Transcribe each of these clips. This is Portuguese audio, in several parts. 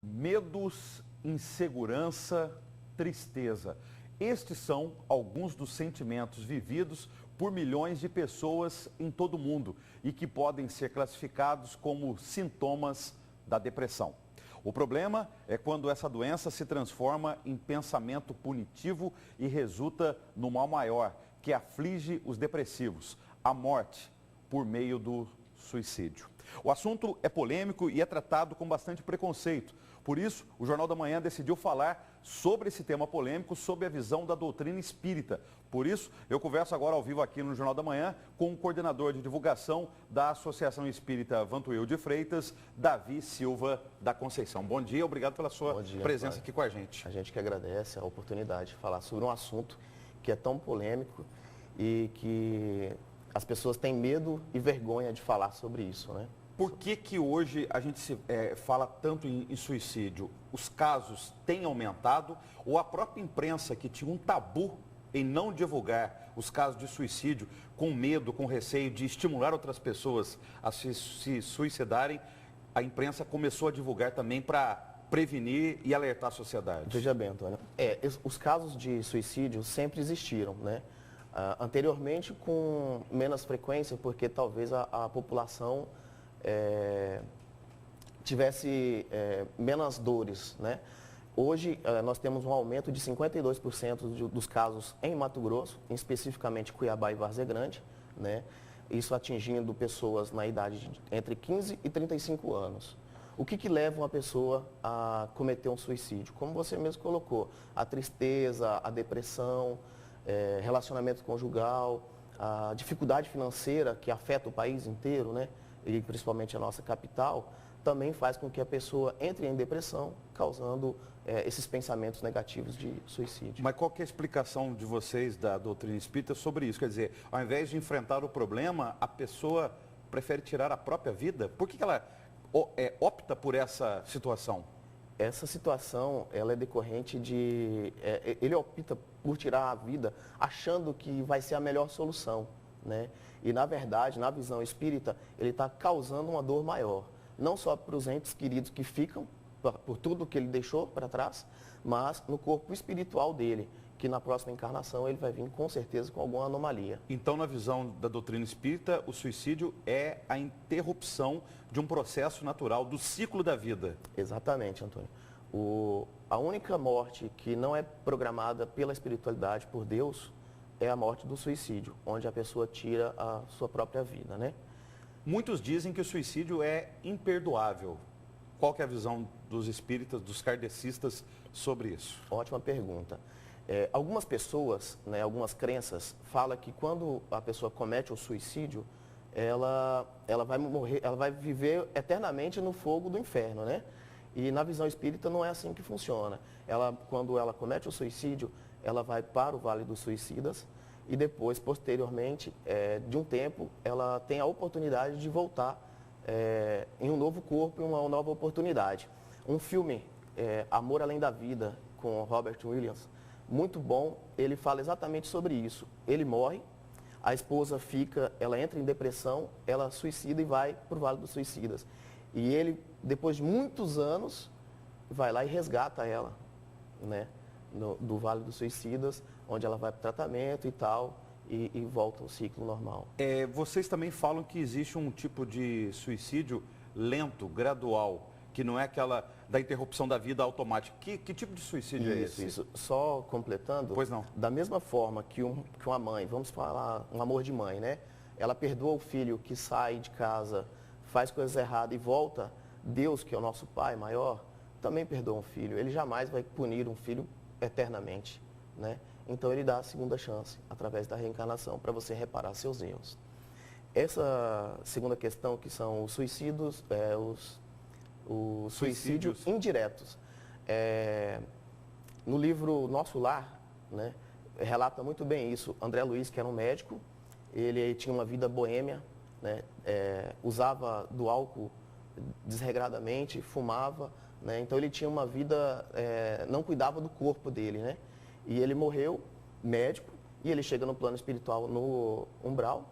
Medos, insegurança, tristeza. Estes são alguns dos sentimentos vividos por milhões de pessoas em todo o mundo e que podem ser classificados como sintomas da depressão. O problema é quando essa doença se transforma em pensamento punitivo e resulta no mal maior, que aflige os depressivos, a morte por meio do suicídio. O assunto é polêmico e é tratado com bastante preconceito. Por isso, o Jornal da Manhã decidiu falar sobre esse tema polêmico, sob a visão da doutrina espírita. Por isso, eu converso agora ao vivo aqui no Jornal da Manhã com o coordenador de divulgação da Associação Espírita Vantuil de Freitas, Davi Silva da Conceição. Bom dia, obrigado pela sua presença aqui com a gente. A gente que agradece a oportunidade de falar sobre um assunto que é tão polêmico e que as pessoas têm medo e vergonha de falar sobre isso, né? Por que hoje a gente fala tanto em suicídio? Os casos têm aumentado ou a própria imprensa, que tinha um tabu em não divulgar os casos de suicídio, com medo, com receio de estimular outras pessoas a se suicidarem, a imprensa começou a divulgar também para prevenir e alertar a sociedade? Veja bem, Antônio, os casos de suicídio sempre existiram, né? Anteriormente com menos frequência, porque talvez a população tivesse menos dores, né? Hoje nós temos um aumento de 52% dos casos em Mato Grosso, especificamente Cuiabá e Várzea Grande, né? Isso atingindo pessoas na idade de entre 15 e 35 anos. O que leva uma pessoa a cometer um suicídio? Como você mesmo colocou, a tristeza, a depressão, relacionamento conjugal, a dificuldade financeira que afeta o país inteiro, né? E principalmente a nossa capital, também faz com que a pessoa entre em depressão, causando esses pensamentos negativos de suicídio. Mas qual que é a explicação de vocês, da doutrina espírita, sobre isso? Quer dizer, ao invés de enfrentar o problema, a pessoa prefere tirar a própria vida? Por que ela opta por essa situação? Essa situação, ela é decorrente de... ele opta por tirar a vida achando que vai ser a melhor solução, né? E, na verdade, na visão espírita, ele está causando uma dor maior. Não só para os entes queridos que ficam, por tudo que ele deixou para trás, mas no corpo espiritual dele, que na próxima encarnação ele vai vir com certeza com alguma anomalia. Então, na visão da doutrina espírita, o suicídio é a interrupção de um processo natural, do ciclo da vida. Exatamente, Antônio. A única morte que não é programada pela espiritualidade, por Deus, é a morte do suicídio, onde a pessoa tira a sua própria vida, né? Muitos dizem que o suicídio é imperdoável. Qual que é a visão dos espíritas, dos kardecistas sobre isso? Ótima pergunta. Algumas pessoas, né, algumas crenças, falam que quando a pessoa comete o suicídio, ela vai morrer, ela vai viver eternamente no fogo do inferno, né? E na visão espírita não é assim que funciona. Quando ela comete o suicídio, ela vai para o Vale dos Suicidas e depois, posteriormente, de um tempo, ela tem a oportunidade de voltar em um novo corpo, em uma nova oportunidade. Um filme, Amor Além da Vida, com Robert Williams, muito bom, ele fala exatamente sobre isso. Ele morre, a esposa ela entra em depressão, ela suicida e vai para o Vale dos Suicidas. E ele, depois de muitos anos, vai lá e resgata ela, né? Do Vale dos Suicidas, onde ela vai para o tratamento e tal, e volta ao ciclo normal. Vocês também falam que existe um tipo de suicídio lento, gradual, que não é aquela da interrupção da vida automática. Que tipo de suicídio é esse? Isso. Só completando, pois não. Da mesma forma que uma mãe, vamos falar um amor de mãe, né? Ela perdoa o filho que sai de casa, faz coisas erradas e volta, Deus, que é o nosso Pai maior, também perdoa um filho. Ele jamais vai punir um filho eternamente, né? Então ele dá a segunda chance, através da reencarnação, para você reparar seus erros. Essa segunda questão, que são os suicídios, os suicídios indiretos. No livro Nosso Lar, né, relata muito bem isso. André Luiz, que era um médico, ele tinha uma vida boêmia, né, usava do álcool desregradamente, fumava, né? Então ele tinha uma vida, não cuidava do corpo dele, né? E ele morreu, médico, e ele chega no plano espiritual no umbral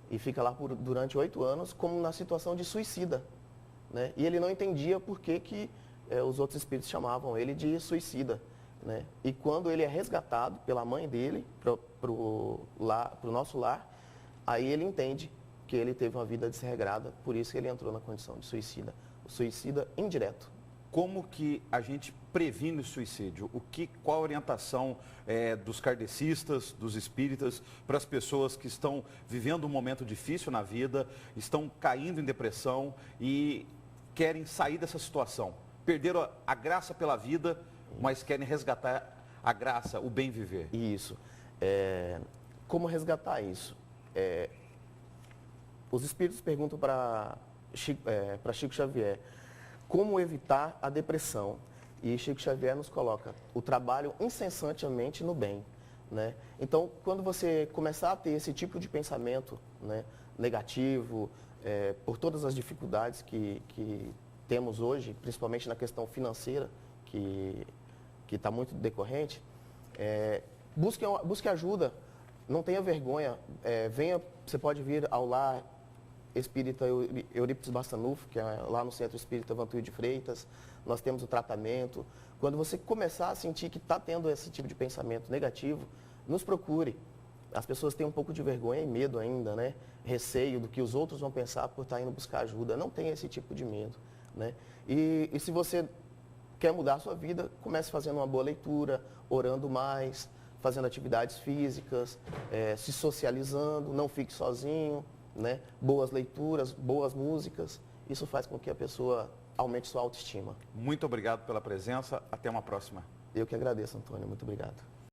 e fica lá durante 8 anos como na situação de suicida, né? E ele não entendia por que os outros espíritos chamavam ele de suicida, né? E quando ele é resgatado pela mãe dele para o nosso lar, aí ele entende que ele teve uma vida desregrada, por isso que ele entrou na condição de suicida. O suicida indireto. Como que a gente previne o suicídio? Qual a orientação dos kardecistas, dos espíritas, para as pessoas que estão vivendo um momento difícil na vida, estão caindo em depressão e querem sair dessa situação? Perderam a graça pela vida, mas querem resgatar a graça, o bem viver. Isso. Como resgatar isso? Os espíritos perguntam para Chico Xavier como evitar a depressão. E Chico Xavier nos coloca o trabalho incessantemente no bem, né? Então, quando você começar a ter esse tipo de pensamento, né, negativo, por todas as dificuldades que temos hoje, principalmente na questão financeira, que está muito decorrente, busque ajuda, não tenha vergonha, você pode vir ao lar Espírita Eurípides Bassanufo, que é lá no Centro Espírita Vantuil de Freitas. Nós temos o tratamento. Quando você começar a sentir que está tendo esse tipo de pensamento negativo, nos procure. As pessoas têm um pouco de vergonha e medo ainda, né? Receio do que os outros vão pensar por estar indo buscar ajuda. Não tenha esse tipo de medo, né? E se você quer mudar a sua vida, comece fazendo uma boa leitura, orando mais, fazendo atividades físicas, se socializando, não fique sozinho, né? Boas leituras, boas músicas, isso faz com que a pessoa aumente sua autoestima. Muito obrigado pela presença, até uma próxima. Eu que agradeço, Antônio, muito obrigado.